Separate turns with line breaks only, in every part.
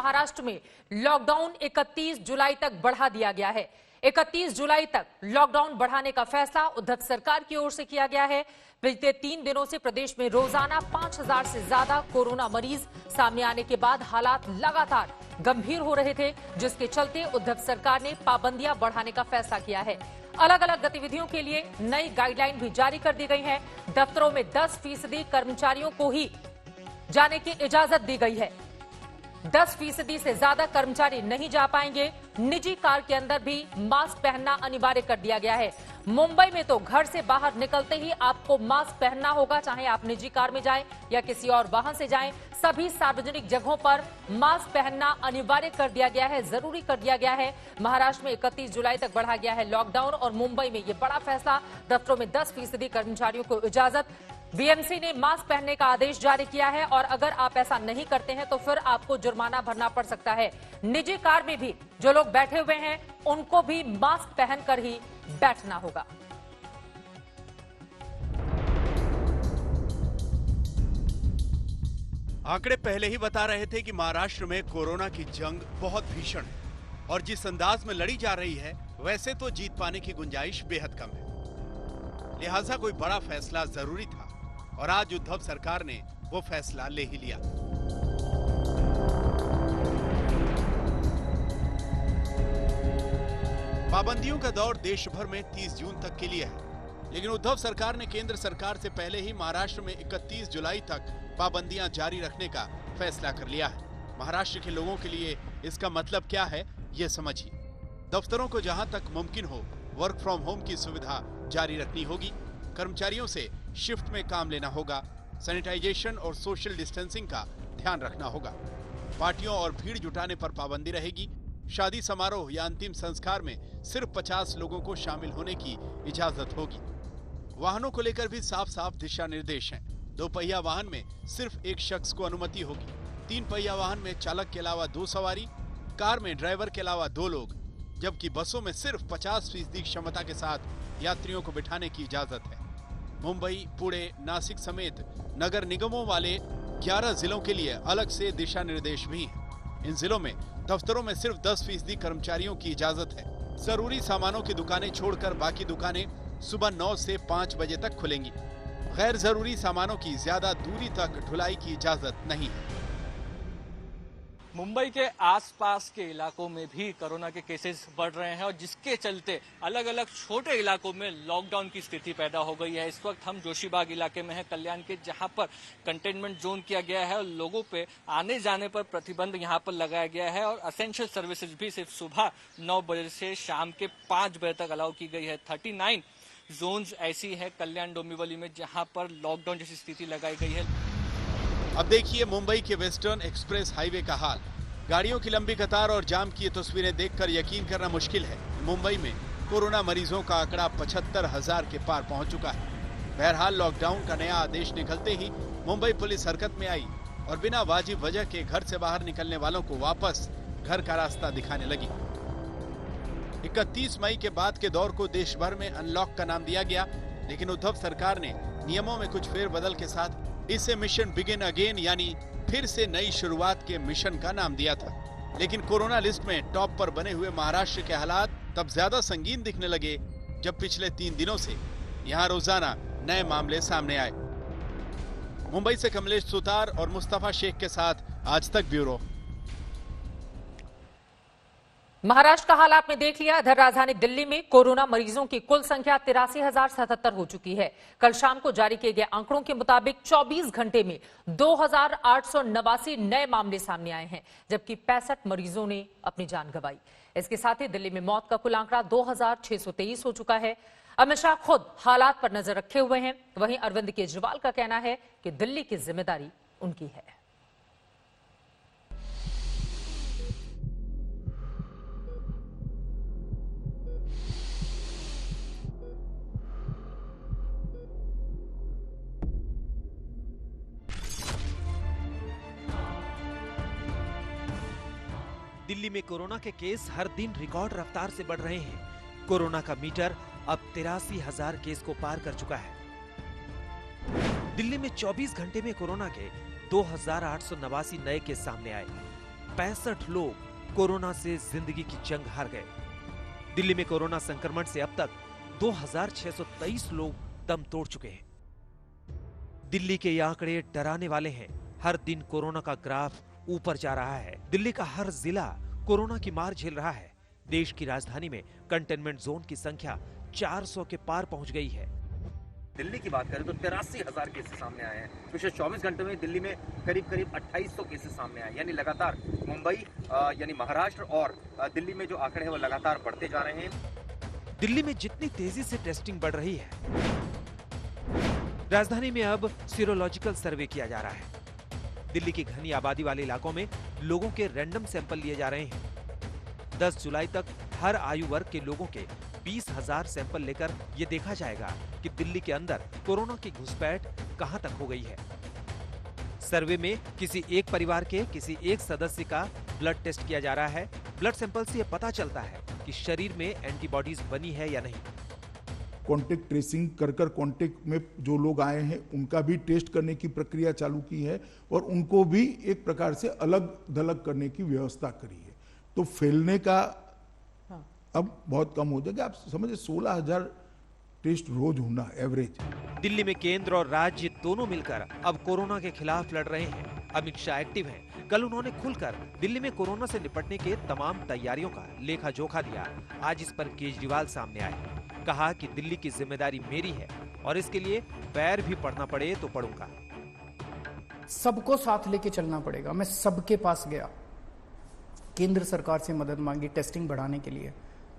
महाराष्ट्र में लॉकडाउन 31 जुलाई तक बढ़ा दिया गया है। 31 जुलाई तक लॉकडाउन बढ़ाने का फैसला उद्धव सरकार की ओर से किया गया है। पिछले 3 दिनों से प्रदेश में रोजाना 5000 से ज्यादा कोरोना मरीज सामने आने के बाद हालात लगातार गंभीर हो रहे थे, जिसके चलते उद्धव सरकार ने पाबंदियां बढ़ाने का फैसला किया है। अलग अलग गतिविधियों के लिए नई गाइडलाइन भी जारी कर दी गई है। दफ्तरों में 10% कर्मचारियों को ही जाने की इजाजत दी गई है। 10% से ज्यादा कर्मचारी नहीं जा पाएंगे। निजी कार के अंदर भी मास्क पहनना अनिवार्य कर दिया गया है। मुंबई में तो घर से बाहर निकलते ही आपको मास्क पहनना होगा, चाहे आप निजी कार में जाएं या किसी और वाहन से जाएं। सभी सार्वजनिक जगहों पर मास्क पहनना अनिवार्य कर दिया गया है, जरूरी कर दिया गया है। महाराष्ट्र में 31 जुलाई तक बढ़ा गया है लॉकडाउन और मुंबई में यह बड़ा फैसला। दफ्तरों में 10% कर्मचारियों को इजाजत। बीएमसी ने मास्क पहनने का आदेश जारी किया है और अगर आप ऐसा नहीं करते हैं तो फिर आपको जुर्माना भरना पड़ सकता है। निजी कार में भी जो लोग बैठे हुए हैं उनको भी मास्क पहनकर ही बैठना होगा।
आंकड़े पहले ही बता रहे थे कि महाराष्ट्र में कोरोना की जंग बहुत भीषण है और जिस अंदाज में लड़ी जा रही है वैसे तो जीत पाने की गुंजाइश बेहद कम है। लिहाजा कोई बड़ा फैसला जरूरी था और आज उद्धव सरकार ने वो फैसला ले ही लिया। पाबंदियों का दौर देश भर में 30 जून तक के लिए है, लेकिन उद्धव सरकार ने केंद्र सरकार से पहले ही महाराष्ट्र में 31 जुलाई तक पाबंदियां जारी रखने का फैसला कर लिया है। महाराष्ट्र के लोगों के लिए इसका मतलब क्या है, ये समझिए। दफ्तरों को जहां तक मुमकिन हो वर्क फ्रॉम होम की सुविधा जारी रखनी होगी। कर्मचारियों से शिफ्ट में काम लेना होगा। सैनिटाइजेशन और सोशल डिस्टेंसिंग का ध्यान रखना होगा। पार्टियों और भीड़ जुटाने पर पाबंदी रहेगी। शादी समारोह या अंतिम संस्कार में सिर्फ 50 लोगों को शामिल होने की इजाजत होगी। वाहनों को लेकर भी साफ साफ दिशा निर्देश हैं। 2 पहिया वाहन में सिर्फ एक शख्स को अनुमति होगी। 3 पहिया वाहन में चालक के अलावा 2 सवारी, कार में ड्राइवर के अलावा 2 लोग, जबकि बसों में सिर्फ 50% क्षमता के साथ यात्रियों को बिठाने की इजाजत है। मुंबई, पुणे, नासिक समेत नगर निगमों वाले 11 जिलों के लिए अलग से दिशा निर्देश भी हैं। इन जिलों में दफ्तरों में सिर्फ 10% कर्मचारियों की इजाजत है। जरूरी सामानों की दुकानें छोड़कर बाकी दुकानें सुबह 9 से 5 बजे तक खुलेंगी। गैर जरूरी सामानों की ज्यादा दूरी तक ढुलाई की इजाजत नहीं है।
मुंबई के आसपास के इलाकों में भी कोरोना के केसेस बढ़ रहे हैं और जिसके चलते अलग अलग छोटे इलाकों में लॉकडाउन की स्थिति पैदा हो गई है। इस वक्त हम जोशीबाग इलाके में हैं, कल्याण के, जहां पर कंटेनमेंट जोन किया गया है और लोगों पे आने जाने पर प्रतिबंध यहां पर लगाया गया है और असेंशियल सर्विसेज भी सिर्फ सुबह 9 बजे से शाम के 5 बजे तक अलाउ की गई है। 39 जोन्स ऐसी है कल्याण डोंबिवली में जहां पर लॉकडाउन जैसी स्थिति लगाई गई है।
अब देखिए मुंबई के वेस्टर्न एक्सप्रेस हाईवे का हाल। गाड़ियों की लंबी कतार और जाम की ये तस्वीरें देखकर यकीन करना मुश्किल है। मुंबई में कोरोना मरीजों का आंकड़ा 75,000 के पार पहुंच चुका है। बहरहाल लॉकडाउन का नया आदेश निकलते ही मुंबई पुलिस हरकत में आई और बिना वाजिब वजह के घर से बाहर निकलने वालों को वापस घर का रास्ता दिखाने लगी। 31 मई के बाद के दौर को देश भर में अनलॉक का नाम दिया गया, लेकिन उद्धव सरकार ने नियमों में कुछ फेरबदल के साथ इसे मिशन बिगिन अगेन यानी फिर से नई शुरुआत के मिशन का नाम दिया था। लेकिन कोरोना लिस्ट में टॉप पर बने हुए महाराष्ट्र के हालात तब ज्यादा संगीन दिखने लगे जब पिछले 3 दिनों से यहां रोजाना नए मामले सामने आए। मुंबई से कमलेश सुतार और मुस्तफा शेख के साथ आज तक ब्यूरो।
महाराष्ट्र का हाल आपने देख लिया। इधर राजधानी दिल्ली में कोरोना मरीजों की कुल संख्या 83,077 हो चुकी है। कल शाम को जारी किए गए आंकड़ों के मुताबिक 24 घंटे में 2,889 नए मामले सामने आए हैं, जबकि 65 मरीजों ने अपनी जान गंवाई। इसके साथ ही दिल्ली में मौत का कुल आंकड़ा 2,623 हो चुका है। अमित शाह खुद हालात पर नजर रखे हुए हैं। वहीं अरविंद केजरीवाल का कहना है कि दिल्ली की जिम्मेदारी उनकी है।
दिल्ली में कोरोना के केस हर दिन रिकॉर्ड रफ्तार से बढ़ रहे हैं। कोरोना का मीटर अब 83,000 केस को पार कर चुका है। दिल्ली में 24 घंटे में कोरोना के 2,889 केस सामने आए। 65 लोग कोरोना से जिंदगी की जंग हार गए। दिल्ली में कोरोना संक्रमण से अब तक 2623 लोग दम तोड़ चुके हैं। दिल्ली के ये आंकड़े डराने वाले हैं। हर दिन कोरोना का ग्राफ ऊपर जा रहा है। दिल्ली का हर जिला कोरोना की मार झेल रहा है। देश की राजधानी में कंटेनमेंट जोन की संख्या 400 के पार पहुंच गई है।
दिल्ली की बात करें तो 83,000 केसेस सामने आए हैं। पिछले 24 घंटे में दिल्ली में करीब 2800 केसेस सामने आए, यानी लगातार मुंबई यानी महाराष्ट्र और दिल्ली में जो आंकड़े हैं वो लगातार बढ़ते जा रहे हैं।
दिल्ली में जितनी तेजी से टेस्टिंग बढ़ रही है, राजधानी में अब सीरोलॉजिकल सर्वे किया जा रहा है। दिल्ली की घनी आबादी वाले इलाकों में लोगों के रैंडम सैंपल लिए जा रहे हैं। 10 जुलाई तक हर आयु वर्ग के लोगों के 20,000 सैंपल लेकर यह देखा जाएगा कि दिल्ली के अंदर कोरोना की घुसपैठ कहां तक हो गई है। सर्वे में किसी एक परिवार के किसी एक सदस्य का ब्लड टेस्ट किया जा रहा है। ब्लड सैंपल से यह पता चलता है कि शरीर में एंटीबॉडीज बनी है या नहीं।
कॉन्टेक्ट ट्रेसिंग कर कॉन्टेक्ट में जो लोग आए हैं उनका भी टेस्ट करने की प्रक्रिया चालू की है और उनको भी एक प्रकार से अलग थलग करने की व्यवस्था करी है। तो फैलने का अब बहुत कम हो जाएगा। आप समझिए 16,000 टेस्ट रोज होना एवरेज।
दिल्ली में केंद्र और राज्य दोनों मिलकर अब कोरोना के खिलाफ लड़ रहे हैं। अमित शाह एक्टिव हैं। कल उन्होंने खुलकर दिल्ली में कोरोना से निपटने के तमाम तैयारियों का लेखा जोखा दिया। आज इस पर केजरीवाल सामने आए, कहा कि दिल्ली की जिम्मेदारी मेरी है और इसके लिए पैर भी पड़ना पड़े तो पड़ूंगा।
सबको साथ लेके चलना पड़ेगा। मैं सबके पास गया, केंद्र सरकार से मदद मांगी टेस्टिंग बढ़ाने के लिए।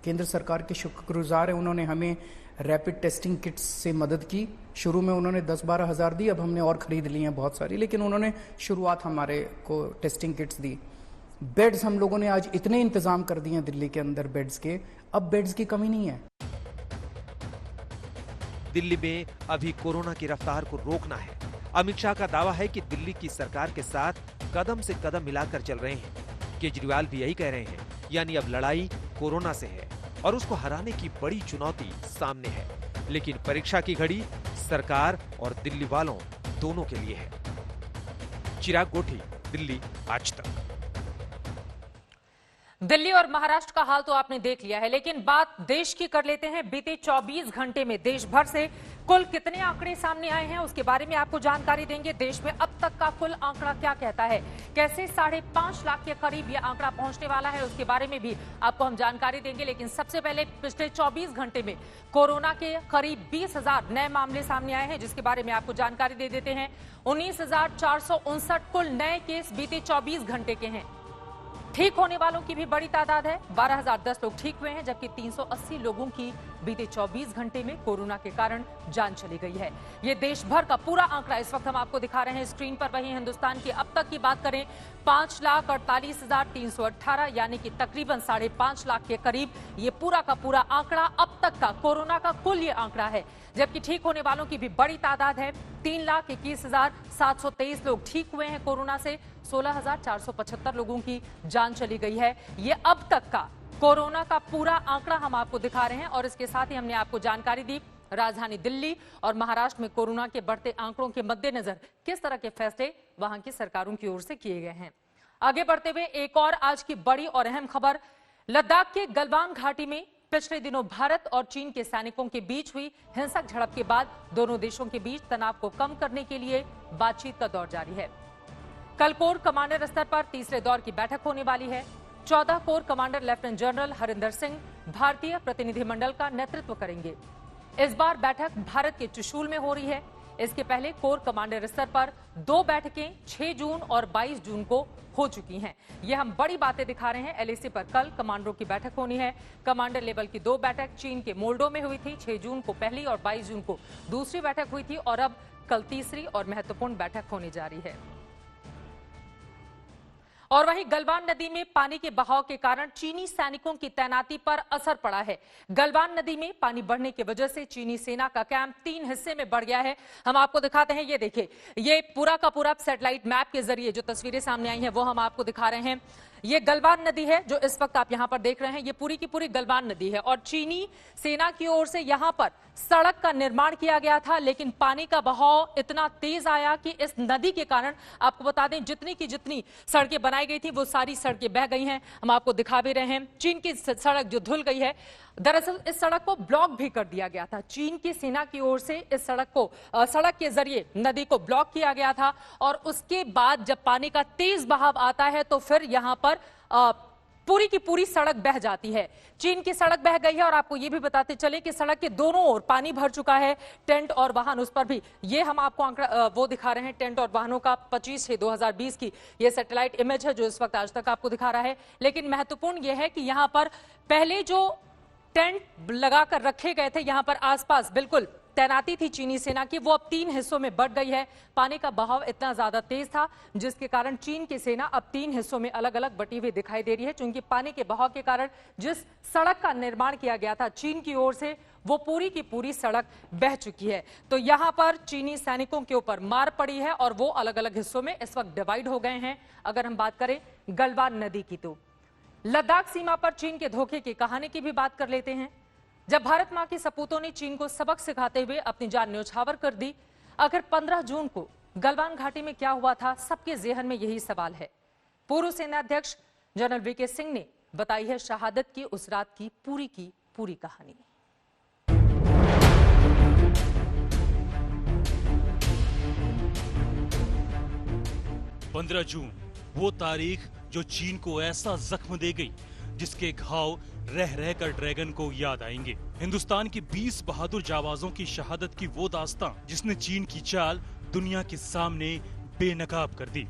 केंद्र सरकार के शुक्रगुजार है, उन्होंने हमें रैपिड टेस्टिंग किट्स से मदद की। शुरू में उन्होंने 10-12 हज़ार दी, अब हमने और खरीद ली हैं बहुत सारी, लेकिन उन्होंने शुरुआत हमारे को टेस्टिंग किट्स दी। बेड्स हम लोगों ने आज इतने इंतजाम कर दिए हैं दिल्ली के अंदर बेड्स के, अब बेड्स की कमी नहीं है।
दिल्ली में अभी कोरोना की रफ्तार को रोकना है। अमित शाह का दावा है कि दिल्ली की सरकार के साथ कदम से कदम मिलाकर चल रहे हैं। केजरीवाल भी यही कह रहे हैं, यानी अब लड़ाई कोरोना से है और उसको हराने की बड़ी चुनौती सामने है। लेकिन परीक्षा की घड़ी सरकार और दिल्ली वालों दोनों के लिए है। चिराग गोठी, दिल्ली आज तक।
दिल्ली और महाराष्ट्र का हाल तो आपने देख लिया है, लेकिन बात देश की कर लेते हैं। बीते 24 घंटे में देश भर से कुल कितने आंकड़े सामने आए हैं उसके बारे में आपको जानकारी देंगे। देश में अब तक का कुल आंकड़ा क्या कहता है, कैसे 5.5 लाख के करीब यह आंकड़ा पहुंचने वाला है, उसके बारे में भी आपको हम जानकारी देंगे। लेकिन सबसे पहले पिछले 24 घंटे में कोरोना के करीब 20,000 नए मामले सामने आए हैं, जिसके बारे में आपको जानकारी दे देते हैं। 19,459 कुल नए केस बीते 24 घंटे के हैं। ठीक होने वालों की भी बड़ी तादाद है, 12,010 लोग ठीक हुए हैं, जबकि 380 लोगों की बीते 24 घंटे में कोरोना के कारण जान चली गई है। ये देश भर का पूरा आंकड़ा इस वक्त हम आपको दिखा रहे हैं स्क्रीन पर। वहीं हिंदुस्तान की अब तक की बात करें, 5,48,318 यानी कि तकरीबन 5.5 लाख के करीब ये पूरा का पूरा आंकड़ा अब तक का कोरोना का कुल ये आंकड़ा है। जबकि ठीक होने वालों की भी बड़ी तादाद है, 3,21,723 लोग ठीक हुए हैं कोरोना से, 16,475 लोगों की जान चली गई है। ये अब तक का कोरोना का पूरा आंकड़ा हम आपको दिखा रहे हैं। और इसके साथ ही हमने आपको जानकारी दी राजधानी दिल्ली और महाराष्ट्र में कोरोना के बढ़ते आंकड़ों के मद्देनजर किस तरह के फैसले वहां की सरकारों की ओर से किए गए हैं। आगे बढ़ते हुए एक और आज की बड़ी और अहम खबर, लद्दाख के गलवान घाटी में पिछले दिनों भारत और चीन के सैनिकों के बीच हुई हिंसक झड़प के बाद दोनों देशों के बीच तनाव को कम करने के लिए बातचीत का दौर जारी है। कल कोर कमांडर स्तर पर तीसरे दौर की बैठक होने वाली है। 14 core commander lieutenant general Harinder Singh भारतीय प्रतिनिधिमंडल का नेतृत्व करेंगे। इस बार बैठक भारत के चुशूल में हो रही है। इसके पहले कोर कमांडर स्तर पर 2 बैठकें 6 जून और 22 जून को हो चुकी हैं। ये हम बड़ी बातें दिखा रहे हैं। एलएसी पर कल कमांडरों की बैठक होनी है। कमांडर लेवल की 2 बैठक चीन के मोल्डो में हुई थी, 6 जून को पहली और 22 जून को दूसरी बैठक हुई थी, और अब कल तीसरी और महत्वपूर्ण बैठक होने जा रही है। और वहीं गलवान नदी में पानी के बहाव के कारण चीनी सैनिकों की तैनाती पर असर पड़ा है। गलवान नदी में पानी बढ़ने की वजह से चीनी सेना का कैंप 3 हिस्से में बढ़ गया है। हम आपको दिखाते हैं, ये देखिए, ये पूरा का पूरा सैटेलाइट मैप के जरिए जो तस्वीरें सामने आई हैं वो हम आपको दिखा रहे हैं। ये गलवान नदी है जो इस वक्त आप यहां पर देख रहे हैं। ये पूरी की पूरी गलवान नदी है और चीनी सेना की ओर से यहां पर सड़क का निर्माण किया गया था, लेकिन पानी का बहाव इतना तेज आया कि इस नदी के कारण, आपको बता दें, जितनी की जितनी सड़कें बनाई गई थी वो सारी सड़कें बह गई हैं। हम आपको दिखा भी रहे हैं चीन की सड़क जो धुल गई है। दरअसल इस सड़क को ब्लॉक भी कर दिया गया था। चीन की सेना की ओर से इस सड़क के जरिए नदी को ब्लॉक किया गया था और उसके बाद जब पानी का तेज बहाव आता है तो फिर यहां पर पूरी की पूरी सड़क बह जाती है। चीन की सड़क बह गई है और आपको ये भी बताते चले कि सड़क के दोनों ओर पानी भर चुका है। टेंट और वाहन उस पर भी, ये हम आपको आंकड़ा वो दिखा रहे हैं टेंट और वाहनों का 25/6/2020 की ये सैटेलाइट इमेज है जो इस वक्त आज तक आपको दिखा रहा है। लेकिन महत्वपूर्ण यह है कि यहां पर पहले जो टेंट लगाकर रखे गए थे, यहां पर आसपास बिल्कुल तैनाती थी चीनी सेना की, वो अब 3 हिस्सों में बढ़ गई है। पानी का बहाव इतना ज्यादा तेज था जिसके कारण चीन की सेना अब 3 हिस्सों में अलग अलग बटी हुई दिखाई दे रही है। क्योंकि पानी के बहाव के कारण जिस सड़क का निर्माण किया गया था चीन की ओर से, वो पूरी की पूरी सड़क बह चुकी है। तो यहां पर चीनी सैनिकों के ऊपर मार पड़ी है और वो अलग अलग हिस्सों में इस वक्त डिवाइड हो गए हैं। अगर हम बात करें गलवान नदी की, तो लद्दाख सीमा पर चीन के धोखे की कहानी की भी बात कर लेते हैं। जब भारत मां के सपूतों ने चीन को सबक सिखाते हुए अपनी जान न्यौछावर कर दी, आखिर 15 जून को गलवान घाटी में क्या हुआ था, सबके जेहन में यही सवाल है। पूर्व सेनाध्यक्ष जनरल वीके सिंह ने बताई है शहादत की उस रात की पूरी कहानी।
15 जून वो तारीख जो चीन को ऐसा जख्म दे गई जिसके घाव रह रहकर ड्रैगन को याद आएंगे। हिंदुस्तान की 20 बहादुर जाबाजों की शहादत की वो दास्तां जिसने चीन की चाल दुनिया के सामने बेनकाब कर दी।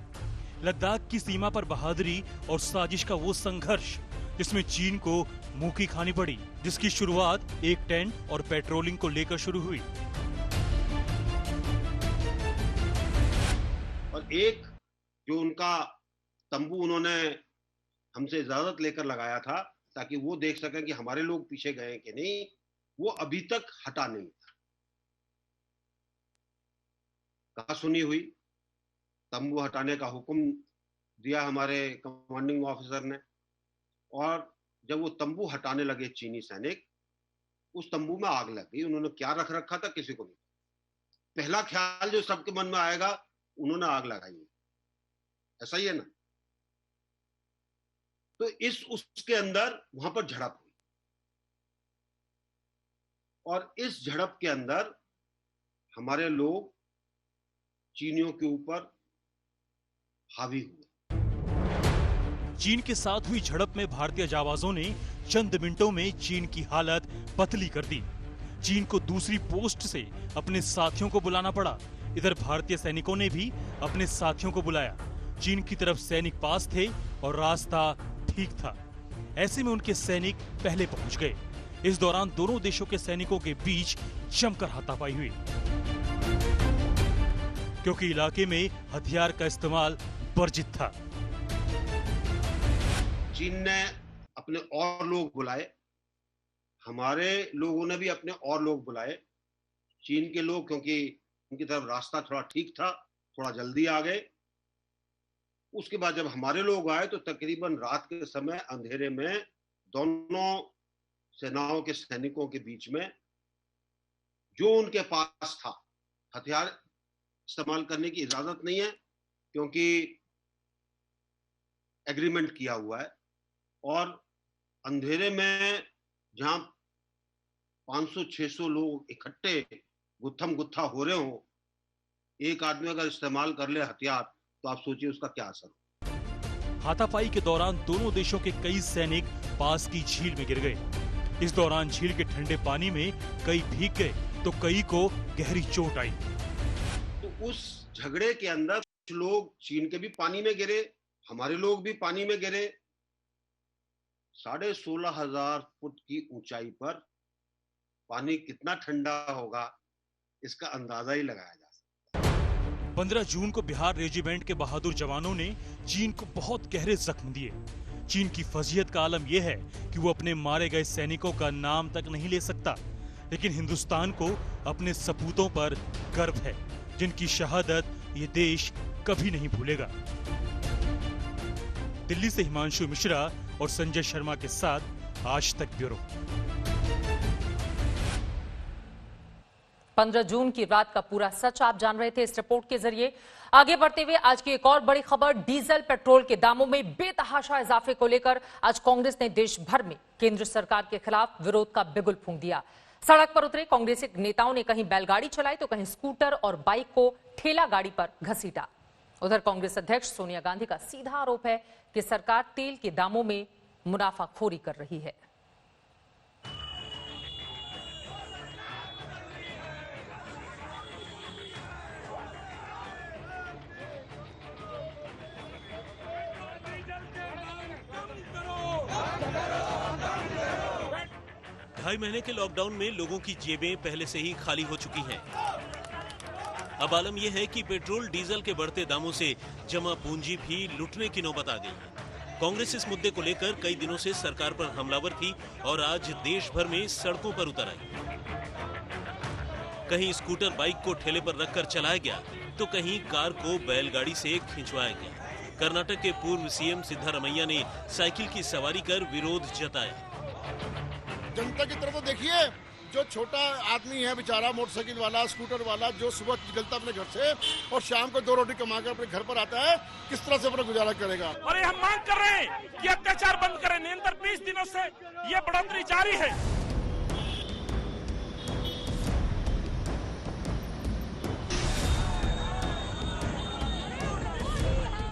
लद्दाख की सीमा पर बहादुरी और साजिश का वो संघर्ष जिसमें चीन को मुंह की खानी पड़ी, जिसकी शुरुआत एक टेंट और पेट्रोलिंग को लेकर शुरू हुई।
और एक जो उनका तंबू उन्होंने हमसे इजाजत लेकर लगाया था ताकि वो देख सकें कि हमारे लोग पीछे गए कि नहीं, वो अभी तक हटा नहीं था। कहा सुनी हुई, तंबू हटाने का हुक्म दिया हमारे कमांडिंग ऑफिसर ने, और जब वो तंबू हटाने लगे चीनी सैनिक, उस तंबू में आग लग गई। उन्होंने क्या रख रखा था किसी को नहीं, पहला ख्याल जो सबके मन में आएगा उन्होंने आग लगाई, ऐसा ही है ना। तो उसके अंदर वहां पर झड़प हुई और इस झड़प के अंदर हमारे लोग चीनियों के ऊपर हावी हुए।
चीन के साथ हुई झड़प में भारतीय जाबाजों ने चंद मिनटों में चीन की हालत पतली कर दी। चीन को दूसरी पोस्ट से अपने साथियों को बुलाना पड़ा। इधर भारतीय सैनिकों ने भी अपने साथियों को बुलाया। चीन की तरफ सैनिक पास थे और रास्ता ठीक था। ऐसे में उनके सैनिक पहले पहुंच गए। इस दौरान दोनों देशों के सैनिकों के बीच जमकर हाथापाई हुई, क्योंकि इलाके में हथियार का इस्तेमाल वर्जित था।
चीन ने अपने और लोग बुलाए, हमारे लोगों ने भी अपने और लोग बुलाए। चीन के लोग, क्योंकि उनकी तरफ रास्ता थोड़ा ठीक था, थोड़ा जल्दी आ गए। उसके बाद जब हमारे लोग आए तो तकरीबन रात के समय अंधेरे में दोनों सेनाओं के सैनिकों के बीच में जो उनके पास था, हथियार इस्तेमाल करने की इजाजत नहीं है क्योंकि एग्रीमेंट किया हुआ है, और अंधेरे में जहां 500-600 लोग इकट्ठे गुत्थम गुत्था हो रहे हो, एक आदमी अगर इस्तेमाल कर ले हथियार तो आप सोचिए उसका क्या असर हो।
हाथापाई के दौरान दोनों देशों के कई सैनिक पास की झील में गिर गए। इस दौरान झील के ठंडे पानी में कई भीग गए तो कई को गहरी चोट आई।
तो उस झगड़े के अंदर कुछ लोग चीन के भी पानी में गिरे, हमारे लोग भी पानी में गिरे। 16,500 फुट की ऊंचाई पर पानी कितना ठंडा होगा इसका अंदाजा ही लगाया जा सकता है।
15 जून को बिहार रेजिमेंट के बहादुर जवानों ने चीन को बहुत गहरे जख्म दिए। चीन की फजीहत का आलम यह है कि वो अपने मारे गए सैनिकों का नाम तक नहीं ले सकता, लेकिन हिंदुस्तान को अपने सपूतों पर गर्व है जिनकी शहादत ये देश कभी नहीं भूलेगा। दिल्ली से हिमांशु मिश्रा और संजय शर्मा के साथ आज तक ब्यूरो।
15 जून की रात का पूरा सच आप जान रहे थे इस रिपोर्ट के जरिए। आगे बढ़ते हुए आज की एक और बड़ी खबर, डीजल पेट्रोल के दामों में बेतहाशा इजाफे को लेकर आज कांग्रेस ने देश भर में केंद्र सरकार के खिलाफ विरोध का बिगुल फूंक दिया। सड़क पर उतरे कांग्रेसी नेताओं ने कहीं बैलगाड़ी चलाई तो कहीं स्कूटर और बाइक को ठेला गाड़ी पर घसीटा। उधर कांग्रेस अध्यक्ष सोनिया गांधी का सीधा आरोप है कि सरकार तेल के दामों में मुनाफाखोरी कर रही है।
ढाई महीने के लॉकडाउन में लोगों की जेबें पहले से ही खाली हो चुकी हैं। अब आलम यह है कि पेट्रोल डीजल के बढ़ते दामों से जमा पूंजी भी लुटने की नौबत आ गई है। कांग्रेस इस मुद्दे को लेकर कई दिनों से सरकार पर हमलावर थी और आज देश भर में सड़कों पर उतर आई। कहीं स्कूटर बाइक को ठेले पर रखकर चलाया गया तो कहीं कार को बैलगाड़ी से खिंचवाया गया। कर्नाटक के पूर्व सीएम सिद्धारमैया ने साइकिल की सवारी कर विरोध जताया।
जनता की तरफ तो देखिए, जो छोटा आदमी है बेचारा, मोटरसाइकिल वाला, स्कूटर वाला, जो सुबह निकलता अपने घर से और शाम को 2 रोटी कमाकर अपने घर पर आता है, किस तरह से अपना गुजारा करेगा।
और हम मांग कर रहे हैं कि अत्याचार बंद करें। निरंतर 20 दिनों से ये बढ़ोतरी जारी है।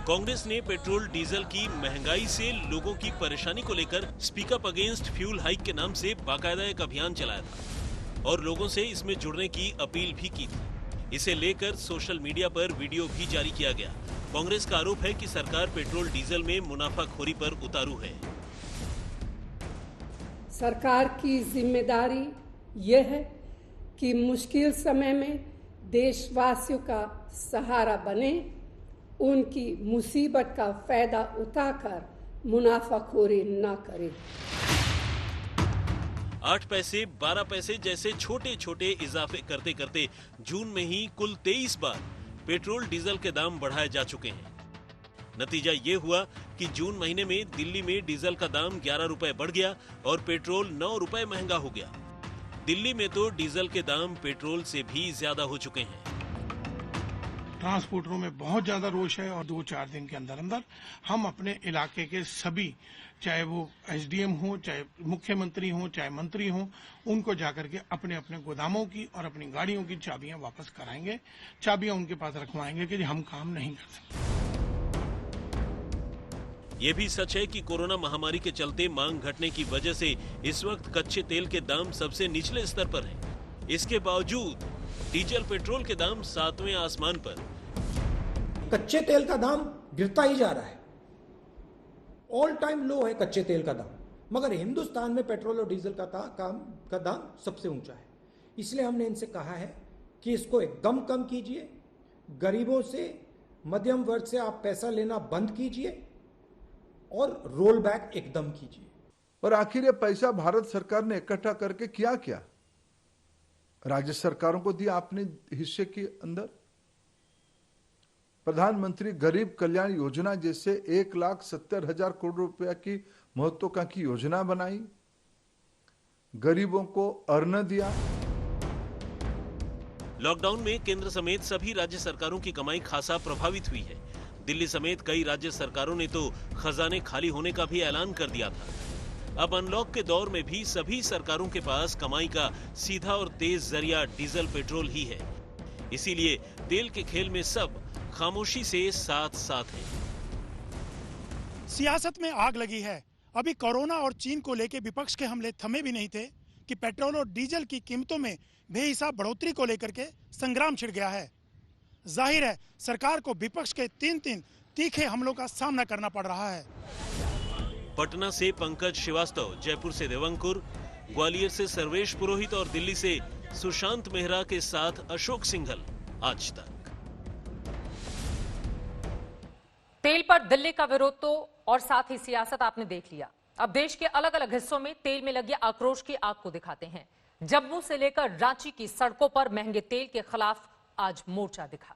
कांग्रेस ने पेट्रोल डीजल की महंगाई से लोगों की परेशानी को लेकर speak up against fuel hike के नाम से बाकायदा एक अभियान चलाया था और लोगों से इसमें जुड़ने की अपील भी की थी। इसे लेकर सोशल मीडिया पर वीडियो भी जारी किया गया। कांग्रेस का आरोप है कि सरकार पेट्रोल डीजल में मुनाफाखोरी पर उतारू है।
सरकार की जिम्मेदारी यह है कि मुश्किल समय में देशवासियों का सहारा बने, उनकी मुसीबत का फायदा उठाकर मुनाफाखोरी न करे।
8 पैसे 12 पैसे जैसे छोटे छोटे इजाफे करते करते जून में ही कुल 23 बार पेट्रोल डीजल के दाम बढ़ाए जा चुके हैं। नतीजा ये हुआ कि जून महीने में दिल्ली में डीजल का दाम 11 रुपए बढ़ गया और पेट्रोल 9 रुपए महंगा हो गया। दिल्ली में तो डीजल के दाम पेट्रोल से भी ज्यादा हो चुके हैं।
ट्रांसपोर्टरों में बहुत ज्यादा रोष है और 2-4 दिन के अंदर अंदर हम अपने इलाके के सभी, चाहे वो एसडीएम हो, चाहे मुख्यमंत्री हो, चाहे मंत्री हो, उनको जाकर के अपने अपने गोदामों की और अपनी गाड़ियों की चाबियां वापस कराएंगे, चाबियां उनके पास रखवाएंगे कि हम काम नहीं कर सकते।
ये भी सच है कि कोरोना महामारी के चलते मांग घटने की वजह से इस वक्त कच्चे तेल के दाम सबसे निचले स्तर पर हैं। इसके बावजूद डीजल पेट्रोल के दाम 7वें आसमान पर।
कच्चे तेल का दाम गिरता ही जा रहा है, ऑल टाइम लो है कच्चे तेल का दाम, मगर हिंदुस्तान में पेट्रोल और डीजल का दाम सबसे ऊंचा है। इसलिए हमने इनसे कहा है कि इसको एकदम कम कीजिए, गरीबों से, मध्यम वर्ग से आप पैसा लेना बंद कीजिए और रोल बैक एकदम कीजिए।
और आखिर ये पैसा भारत सरकार ने इकट्ठा करके किया क्या? राज्य सरकारों को दिया आपने हिस्से के अंदर। प्रधानमंत्री गरीब कल्याण योजना जैसे 1,70,000 करोड़ रुपया की महत्वाकांक्षी योजना बनाई, गरीबों को अन्न दिया।
लॉकडाउन में केंद्र समेत सभी राज्य सरकारों की कमाई खासा प्रभावित हुई है। दिल्ली समेत कई राज्य सरकारों ने तो खजाने खाली होने का भी ऐलान कर दिया था। अब अनलॉक के दौर में भी सभी सरकारों के पास कमाई का सीधा और तेज जरिया डीजल पेट्रोल ही है। इसीलिए तेल के खेल में सब खामोशी से साथ साथ हैं।
सियासत में आग लगी है। अभी कोरोना और चीन को लेकर विपक्ष के हमले थमे भी नहीं थे कि पेट्रोल और डीजल की कीमतों में बेहिसाब बढ़ोतरी को लेकर के संग्राम छिड़ गया है। जाहिर है सरकार को विपक्ष के 3 तीखे हमलों का सामना करना पड़ रहा है।
पटना से पंकज श्रीवास्तव, जयपुर से देवंकुर, ग्वालियर से सर्वेश पुरोहित और दिल्ली से सुशांत मेहरा के साथ अशोक सिंघल, आज तक।
तेल पर दिल्ली का विरोध तो और साथ ही सियासत आपने देख लिया। अब देश के अलग अलग हिस्सों में तेल में लगी आक्रोश की आग को दिखाते हैं। जम्मू से लेकर रांची की सड़कों पर महंगे तेल के खिलाफ आज मोर्चा दिखा।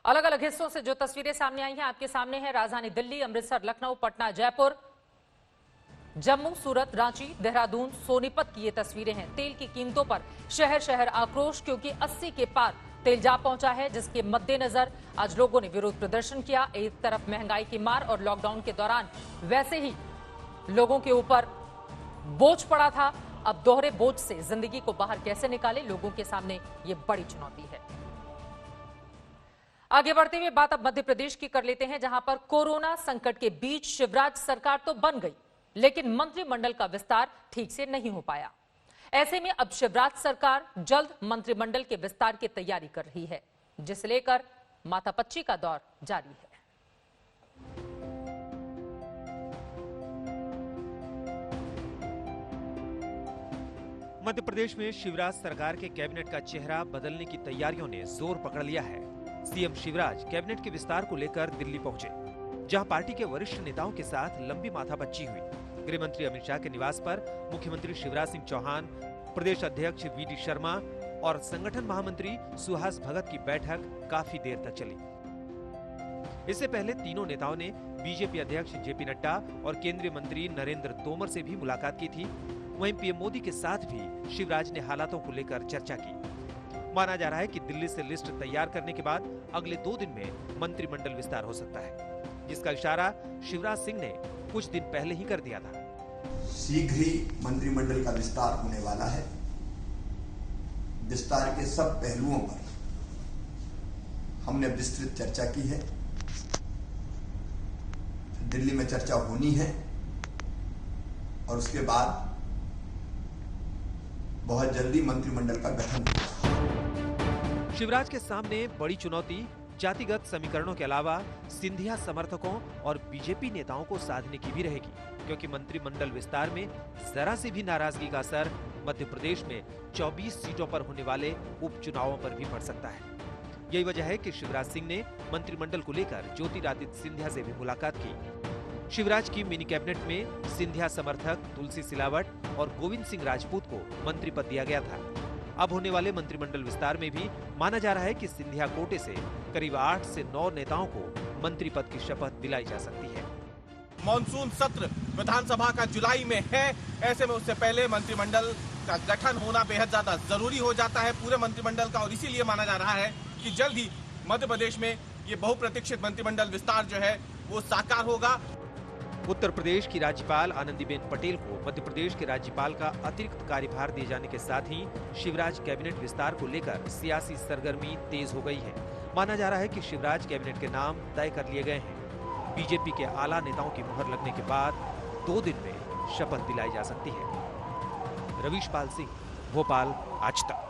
अलग अलग हिस्सों से जो तस्वीरें सामने आई हैं आपके सामने है। राजधानी दिल्ली, अमृतसर, लखनऊ, पटना, जयपुर, जम्मू, सूरत, रांची, देहरादून, सोनीपत की ये तस्वीरें हैं। तेल की कीमतों पर शहर शहर आक्रोश, क्योंकि 80 के पार तेल जा पहुंचा है, जिसके मद्देनजर आज लोगों ने विरोध प्रदर्शन किया। एक तरफ महंगाई की मार और लॉकडाउन के दौरान वैसे ही लोगों के ऊपर बोझ पड़ा था। अब दोहरे बोझ से जिंदगी को बाहर कैसे निकाले, लोगों के सामने ये बड़ी चुनौती है। आगे बढ़ते हुए बात अब मध्य प्रदेश की कर लेते हैं, जहां पर कोरोना संकट के बीच शिवराज सरकार तो बन गई, लेकिन मंत्रिमंडल का विस्तार ठीक से नहीं हो पाया। ऐसे में अब शिवराज सरकार जल्द मंत्रिमंडल के विस्तार की तैयारी कर रही है, जिसे लेकर माथापच्ची का दौर जारी है।
मध्य प्रदेश में शिवराज सरकार के कैबिनेट का चेहरा बदलने की तैयारियों ने जोर पकड़ लिया है। सीएम शिवराज कैबिनेट के विस्तार को लेकर दिल्ली पहुंचे, जहां पार्टी के वरिष्ठ नेताओं के साथ लंबी माथापच्ची हुई। गृह मंत्री अमित शाह के निवास पर मुख्यमंत्री शिवराज सिंह चौहान, प्रदेश अध्यक्ष वीडी शर्मा और संगठन महामंत्री सुहास भगत की बैठक काफी देर तक चली। इससे पहले तीनों नेताओं ने बीजेपी अध्यक्ष जेपी नड्डा और केंद्रीय मंत्री नरेंद्र तोमर से भी मुलाकात की थी। वहीं पीएम मोदी के साथ भी शिवराज ने हालातों को लेकर चर्चा की। माना जा रहा है कि दिल्ली से लिस्ट तैयार करने के बाद अगले 2 दिन में मंत्रिमंडल विस्तार हो सकता है, जिसका इशारा शिवराज सिंह ने कुछ दिन पहले ही कर दिया था।
शीघ्र ही मंत्रिमंडल का विस्तार होने वाला है। विस्तार के सब पहलुओं पर हमने विस्तृत चर्चा की है। दिल्ली में चर्चा होनी है और उसके बाद बहुत जल्दी मंत्रिमंडल का गठन होगा।
शिवराज के सामने बड़ी चुनौती जातिगत समीकरणों के अलावा सिंधिया समर्थकों और बीजेपी नेताओं को साधने की भी रहेगी, क्योंकि मंत्रिमंडल विस्तार में जरा सी भी नाराजगी का असर मध्य प्रदेश में 24 सीटों पर होने वाले उपचुनावों पर भी पड़ सकता है। यही वजह है कि शिवराज सिंह ने मंत्रिमंडल को लेकर ज्योतिरादित्य सिंधिया से भी मुलाकात की। शिवराज की मिनी कैबिनेट में सिंधिया समर्थक तुलसी सिलावट और गोविंद सिंह राजपूत को मंत्री पद दिया गया था। अब होने वाले मंत्रिमंडल विस्तार में भी माना जा रहा है कि सिंधिया कोटे से करीब 8 से 9 नेताओं को मंत्री पद की शपथ दिलाई जा सकती है।
मॉनसून सत्र विधानसभा का जुलाई में है, ऐसे में उससे पहले मंत्रिमंडल का गठन होना बेहद ज्यादा जरूरी हो जाता है पूरे मंत्रिमंडल का, और इसीलिए माना जा रहा है कि जल्द ही मध्य प्रदेश में ये बहुप्रतीक्षित मंत्रिमंडल विस्तार जो है वो साकार होगा।
उत्तर प्रदेश की राज्यपाल आनंदीबेन पटेल को मध्य प्रदेश के राज्यपाल का अतिरिक्त कार्यभार दिए जाने के साथ ही शिवराज कैबिनेट विस्तार को लेकर सियासी सरगर्मी तेज हो गई है। माना जा रहा है कि शिवराज कैबिनेट के नाम तय कर लिए गए हैं। बीजेपी के आला नेताओं की मुहर लगने के बाद 2 दिन में शपथ दिलाई जा सकती है। रवीश पाल सिंह, भोपाल, आज तक।